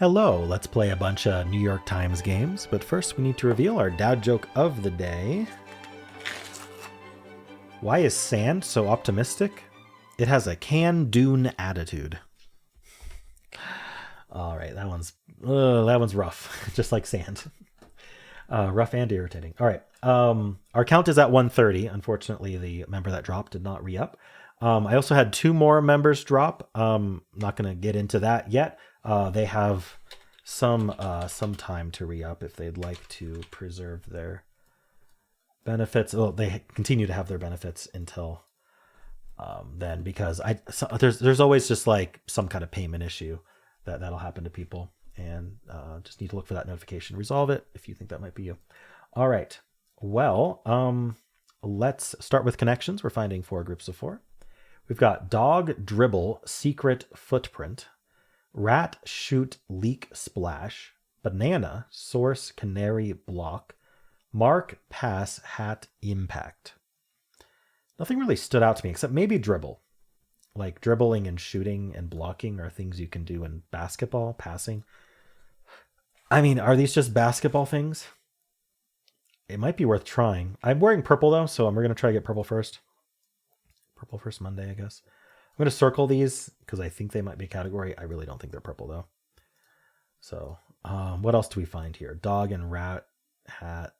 Hello, let's play a bunch of New York Times games, but first we need to reveal our dad joke of the day. Why is sand so optimistic? It has a can-dune attitude. All right, that one's rough, just like sand. Rough and irritating. All right, our count is at 130. Unfortunately, the member that dropped did not re-up. I also had two more members drop. Not going to get into that yet. They have some time to re-up if they'd like to preserve their benefits. Well, they continue to have their benefits until then, because there's always just like some kind of payment issue that'll happen to people, and just need to look for that notification. Resolve it if you think that might be you. All right. Well, let's start with connections. We're finding 4 groups of 4. We've got dog, dribble, secret, footprint, rat, shoot, leak, splash, banana, source, canary, block, mark, pass, hat, impact. Nothing really stood out to me except maybe dribble. Like dribbling and shooting and blocking are things you can do in basketball, passing. I mean, are these just basketball things? It might be worth trying. I'm wearing purple though, so we're going to try to get purple first. Purple first Monday, I guess. I'm going to circle these because I think they might be a category. I really don't think they're purple though. So what else do we find here? Dog and rat, hat.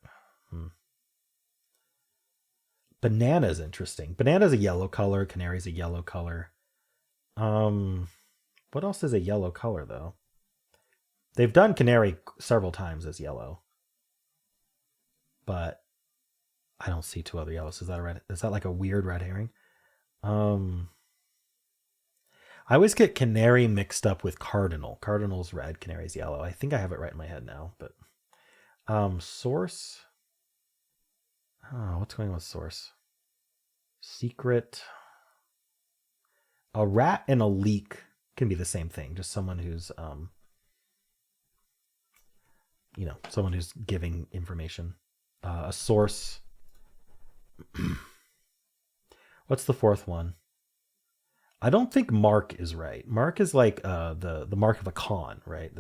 Banana is interesting. Banana is a yellow color. Canary is a yellow color. What else is a yellow color though? They've done canary several times as yellow, but I don't see 2 other yellows. Is that a red? Is that like a weird red herring? I always get canary mixed up with cardinal. Cardinal's red, canary's yellow. I think I have it right in my head now, but source. Oh, what's going on with source? Secret. A rat and a leak can be the same thing. Just someone who's someone who's giving information. A source. What's the 4th one? I don't think mark is right. Mark is like the mark of a con, right?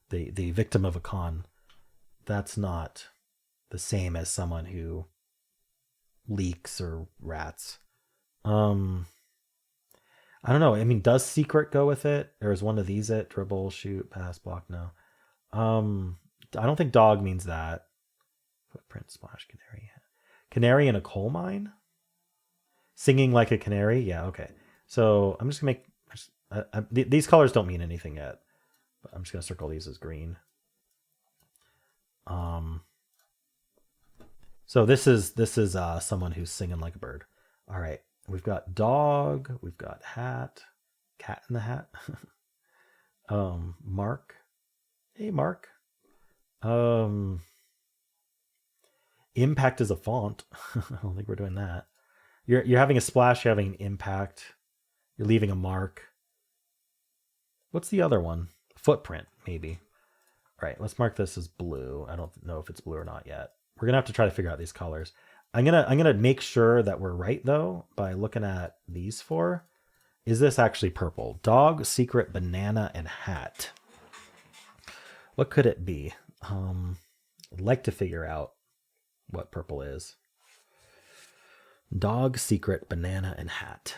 The victim of a con. That's not the same as someone who leaks or rats. I don't know. I mean, does secret go with it? Or is one of these it? Dribble, shoot, pass, block? No. I don't think dog means that. Footprint, splash, canary. Canary in a coal mine? Singing like a canary? Yeah, okay. So I'm just going to make... these colors don't mean anything yet. But I'm just going to circle these as green. So this is someone who's singing like a bird. All right. We've got dog. We've got hat. Cat in the hat. Mark. Hey, Mark. Impact is a font. I don't think we're doing that. You're having a splash. You're having an impact. You're leaving a mark. What's the other one? Footprint, maybe. All right, let's mark this as blue. I don't know if it's blue or not yet. We're gonna have to try to figure out these colors. I'm gonna make sure that we're right though by looking at these 4. Is this actually purple? Dog, secret, banana, and hat. What could it be? I'd like to figure out what purple is. Dog, secret, banana, and hat.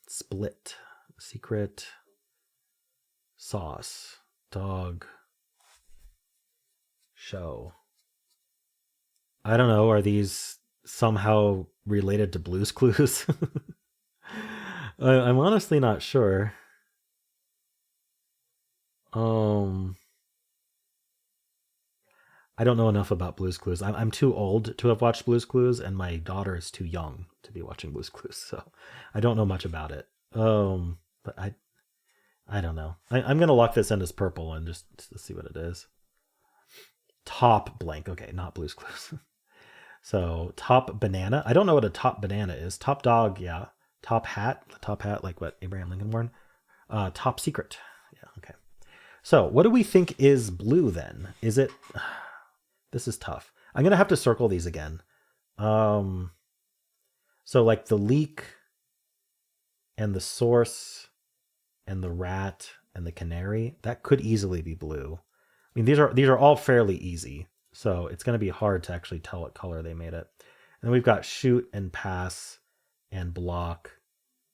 Split, secret, sauce, dog, show. I don't know. Are these somehow related to Blue's Clues? I'm honestly not sure. I don't know enough about Blue's Clues. I'm too old to have watched Blue's Clues, and my daughter is too young to be watching Blue's Clues, so I don't know much about it. But I don't know. I'm gonna lock this in as purple and just see what it is. Top blank. Okay, not Blue's Clues. So top banana. I don't know what a top banana is. Top dog, yeah. Top hat. Top hat, like what Abraham Lincoln wore. Top secret. Yeah, okay. So what do we think is blue then? Is it... This is tough. I'm going to have to circle these again. So like the leak and the source and the rat and the canary, that could easily be blue. I mean, these are all fairly easy, so it's going to be hard to actually tell what color they made it. And then we've got shoot and pass and block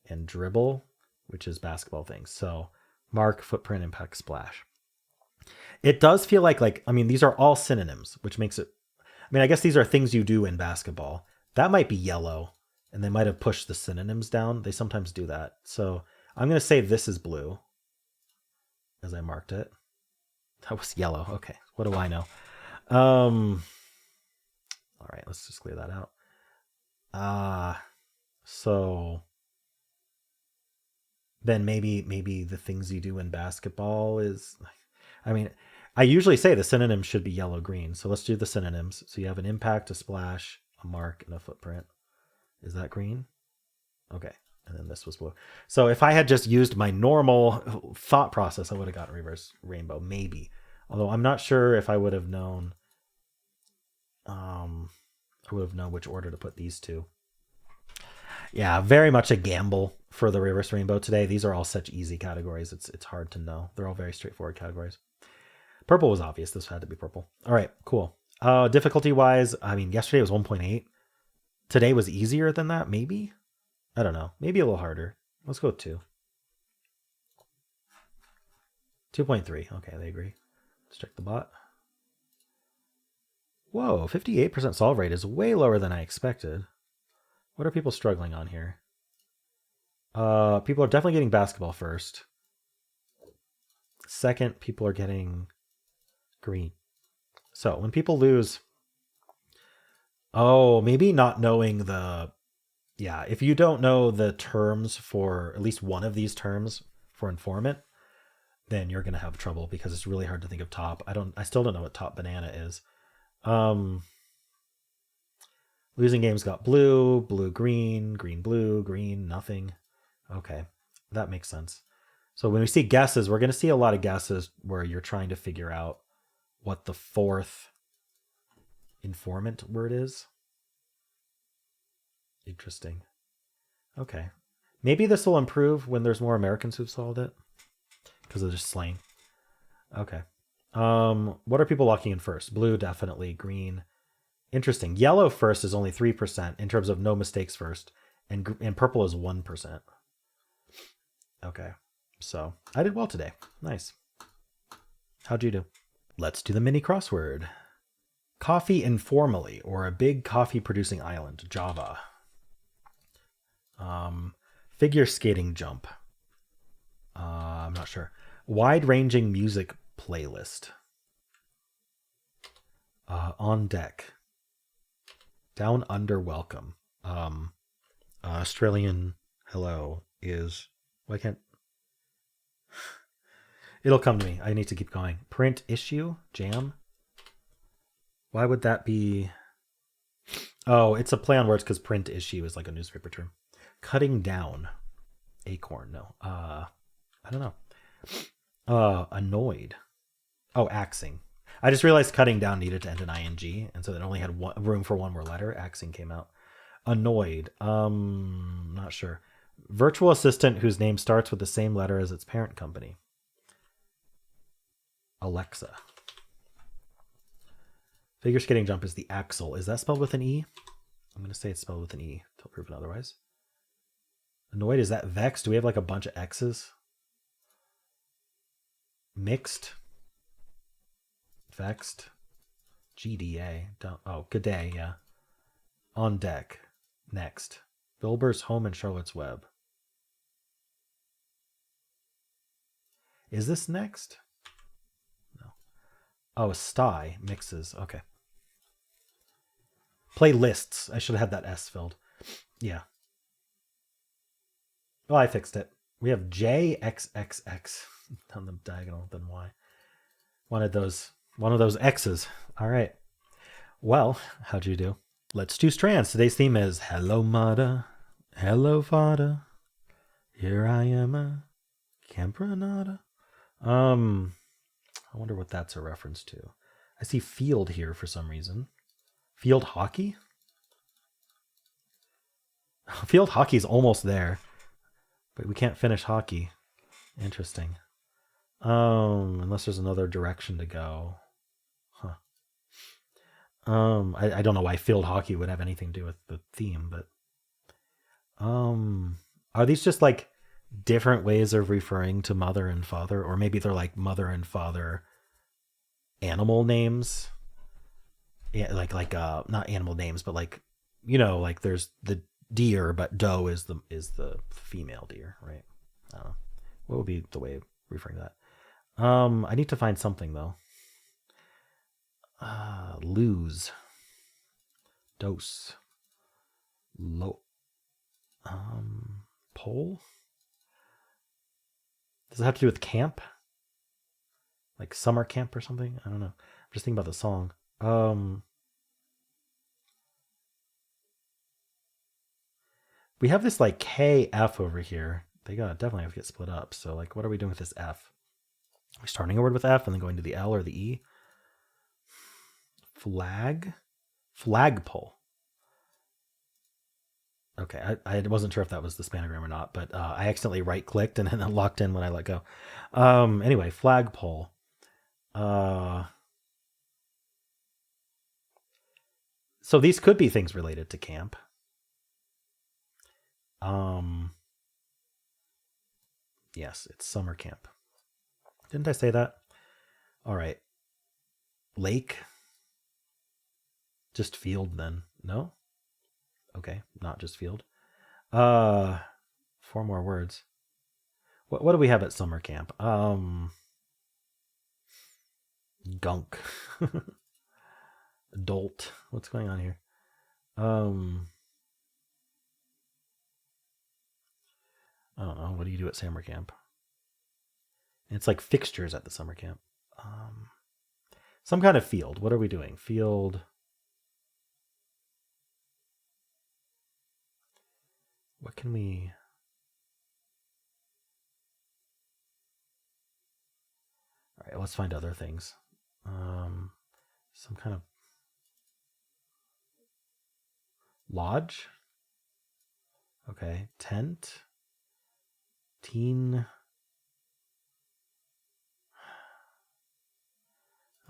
and dribble, which is basketball things. So mark, footprint, impact, splash. It does feel like I mean, these are all synonyms, which makes it, I mean, I guess these are things you do in basketball. That might be yellow, and they might have pushed the synonyms down. They sometimes do that. So I'm going to say this is blue as I marked it. That was yellow. Okay. What do I know? All right, let's just clear that out. So then maybe the things you do in basketball is, I mean, I usually say the synonyms should be yellow, green. So let's do the synonyms. So you have an impact, a splash, a mark, and a footprint. Is that green? Okay. And then this was blue. So if I had just used my normal thought process, I would have gotten reverse rainbow, maybe. Although I'm not sure if I would have known, which order to put these two. Yeah, very much a gamble for the reverse rainbow today. These are all such easy categories. It's hard to know. They're all very straightforward categories. Purple was obvious. This had to be purple. All right, cool. Difficulty wise, I mean, yesterday was 1.8. Today was easier than that, maybe? I don't know. Maybe a little harder. Let's go with 2. 2.3. Okay, they agree. Let's check the bot. Whoa, 58% solve rate is way lower than I expected. What are people struggling on here? People are definitely getting basketball first. Second, people are getting green. So when people lose, maybe not knowing if you don't know the terms for at least one of these terms for informant, then you're going to have trouble because it's really hard to think of top. I still don't know what top banana is. Losing games got blue, blue, green, green, blue, green, nothing. Okay, that makes sense. So when we see guesses, we're going to see a lot of guesses where you're trying to figure out what the fourth informant word is. Interesting. Okay. Maybe this will improve when there's more Americans who've solved it because of just slang. Okay. What are people locking in first? Blue, definitely. Green. Interesting. Yellow first is only 3% in terms of no mistakes first, and purple is 1%. Okay. So I did well today. Nice. How'd you do? Let's do the mini crossword. Coffee informally, or a big coffee producing island, Java. Figure skating jump. I'm not sure. Wide ranging music playlist. On deck. Down under welcome. Australian hello is, why can't, it'll come to me. I need to keep going. Print issue, jam. Why would that be? Oh, it's a play on words because print issue is like a newspaper term. Cutting down. Acorn, no. I don't know. Annoyed. Oh, axing. I just realized cutting down needed to end in ing, and so it only had room for one more letter. Axing came out. Annoyed. Not sure. Virtual assistant whose name starts with the same letter as its parent company. Alexa. Figure skating jump is the axle. Is that spelled with an E? I'm going to say it's spelled with an E until proven otherwise. Annoyed, is that vexed? Do we have like a bunch of X's? Mixed. Vexed. GDA. Good day, yeah. On deck. Next. Wilbur's home and Charlotte's Web. Is this next? No. Oh, sty. Mixes. Okay. Playlists. I should have had that S filled. Yeah. Well, I fixed it. We have JXXX down the diagonal, then Y. One of those X's. All right. Well, how'd you do? Let's do strands. Today's theme is Hello, Mother. Hello, Father. Here I am, a Campranada. I wonder what that's a reference to. I see field here for some reason. Field hockey? Field hockey's almost there. But we can't finish hockey. Interesting. Unless there's another direction to go. Huh. I don't know why field hockey would have anything to do with the theme, but are these just like different ways of referring to mother and father, or maybe they're like mother and father animal names? Yeah, like not animal names, but like like there's the deer, but doe is the female deer, right? I don't know. What would be the way of referring to that? I need to find something though. Lose, dose, low, pole. Does it have to do with camp? Like summer camp or something? I don't know. I'm just thinking about the song. We have this like KF over here. They got definitely have to get split up. So like, what are we doing with this F? Are we starting a word with F and then going to the L or the E? Flag, flagpole. Okay, I wasn't sure if that was the spanogram or not, but I accidentally right clicked and then it locked in when I let go. Anyway, flagpole. Uh, so these could be things related to camp. Um, yes, it's summer camp. Didn't I say that? All right. Lake. Just field then. No? Okay, not just field. Uh Four more words. What do we have at summer camp? Gunk. Dolt. What's going on here? Um I don't know. What do you do at summer camp? It's like fixtures at the summer camp. Um some kind of field. What are we doing? Field. What can we All right, let's find other things. Some kind of lodge. Okay, tent. Teen.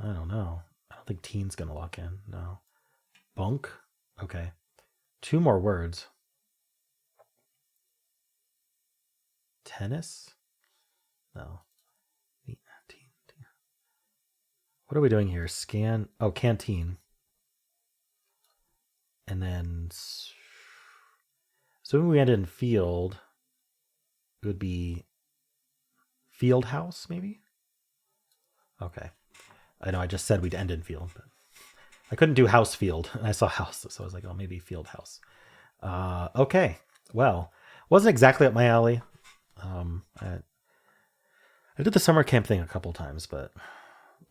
I don't know. I don't think teen's gonna lock in. No. Bunk. Okay. Two more words. Tennis. No. What are we doing here? Scan. Oh, canteen. And then. So when we end in field, it would be field house, maybe? Okay. I know I just said we'd end in field, but I couldn't do house field. And I saw house, so I was like, oh, maybe field house. Okay. Well, wasn't exactly up my alley. I did the summer camp thing a couple times, but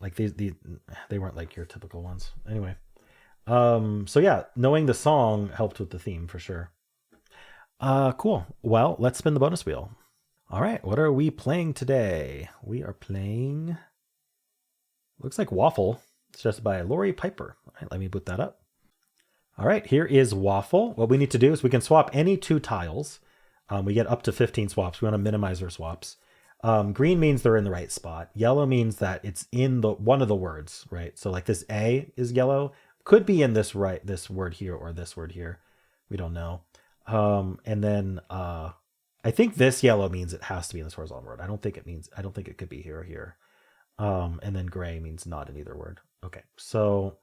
like they weren't like your typical ones. Anyway, so yeah, knowing the song helped with the theme for sure. Cool. Well, let's spin the bonus wheel. All right, what are we playing today? We are playing. Looks like Waffle. It's just by Lori Piper. All right, let me boot that up. All right, here is Waffle. What we need to do is we can swap any two tiles. We get up to 15 swaps. We want to minimize our swaps. Green means they're in the right spot. Yellow means that it's in the one of the words, right? So like this A is yellow, could be in this word here or this word here. We don't know. And then I think this yellow means it has to be in this horizontal word. I don't think it could be here or here. And then gray means not in either word. Okay, so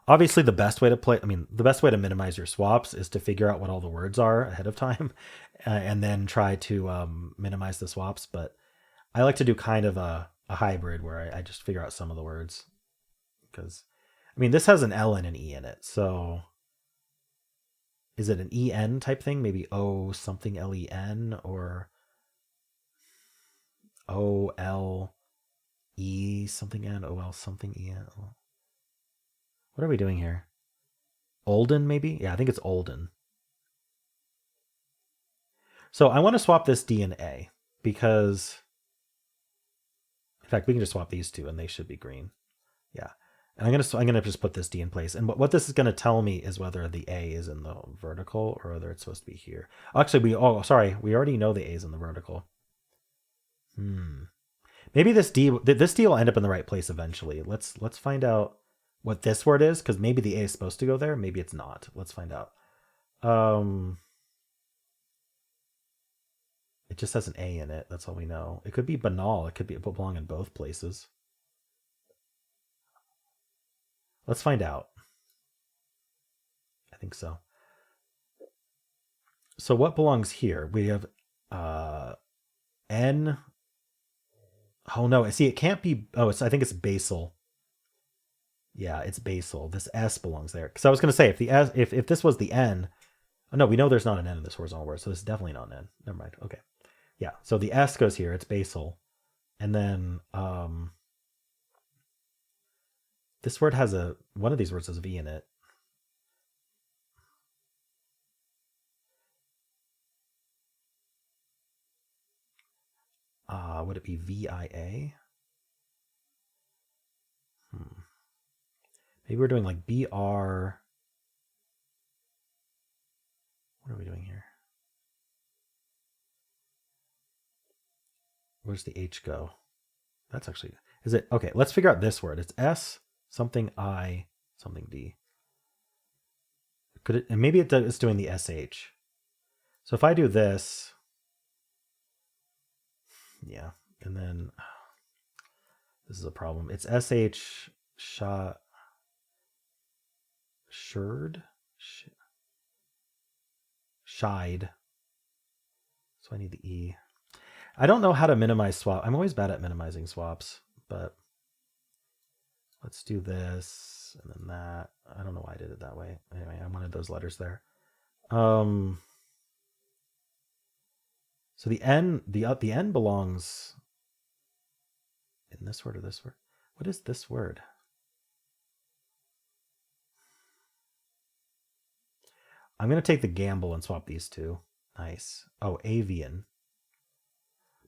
obviously the best way to minimize your swaps is to figure out what all the words are ahead of time and then try to minimize the swaps. But I like to do kind of a hybrid where I just figure out some of the words because, this has an L and an E in it. So is it an EN type thing? Maybe O something LEN or OL E something N, OL something EN. What are we doing here? Olden, maybe? Yeah, I think it's Olden. So I want to swap this D and A because, in fact, we can just swap these two and they should be green. Yeah, and I'm gonna just put this D in place. And what this is gonna tell me is whether the A is in the vertical or whether it's supposed to be here. Actually, we already know the A is in the vertical. Maybe this D will end up in the right place eventually. Let's find out what this word is, because maybe the A is supposed to go there. Maybe it's not. Let's find out. It just has an A in it. That's all we know. It could be banal. It could belong in both places. Let's find out. I think so. So what belongs here? We have N. Oh no, see, it can't be. Oh, I think it's basal. Yeah, it's basal. This S belongs there. Because I was going to say, if the S, if this was the N, oh no, we know there's not an N in this horizontal word, so this is definitely not an N. Never mind. Okay, yeah. So the S goes here. It's basal, and then this word has one of these words has a V in it. Would it be VIA? Maybe we're doing like BR. What are we doing here? Where's the H go? That's actually, is it? Okay, let's figure out this word. It's S something I something D. Could it, and maybe it's doing the SH. So if I do this, yeah, and then this is a problem. It's SH shot shirred shied. So I need the E. I don't know how to minimize swap. I'm always bad at minimizing swaps, but let's do this and then that. I don't know why I did it that way. Anyway, I wanted those letters there. So the N, the N belongs in this word or this word. What is this word? I'm going to take the gamble and swap these two. Nice. Oh, avian.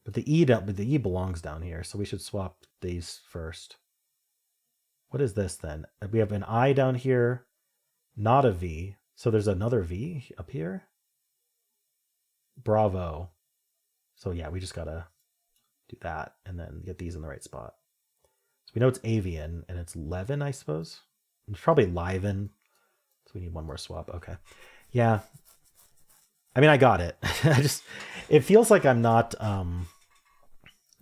But the E belongs down here, so we should swap these first. What is this then? We have an I down here, not a V. So there's another V up here. Bravo. So yeah, we just gotta do that and then get these in the right spot. So we know it's avian and it's Levin, I suppose. It's probably Liven. So we need one more swap. Okay. Yeah. I mean, I got it. It feels like I'm not, I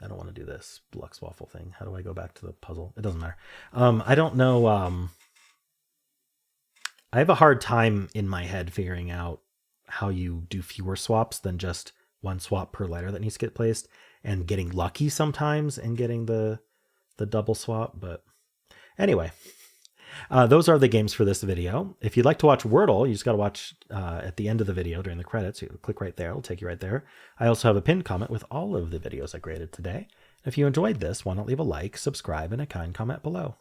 don't want to do this Lux Waffle thing. How do I go back to the puzzle? It doesn't matter. I don't know. I have a hard time in my head figuring out how you do fewer swaps than just one swap per letter that needs to get placed, and getting lucky sometimes and getting the double swap. But anyway, those are the games for this video. If you'd like to watch Wordle, you just got to watch at the end of the video during the credits. You click right there. It'll take you right there. I also have a pinned comment with all of the videos I graded today. If you enjoyed this, why not leave a like, subscribe, and a kind comment below.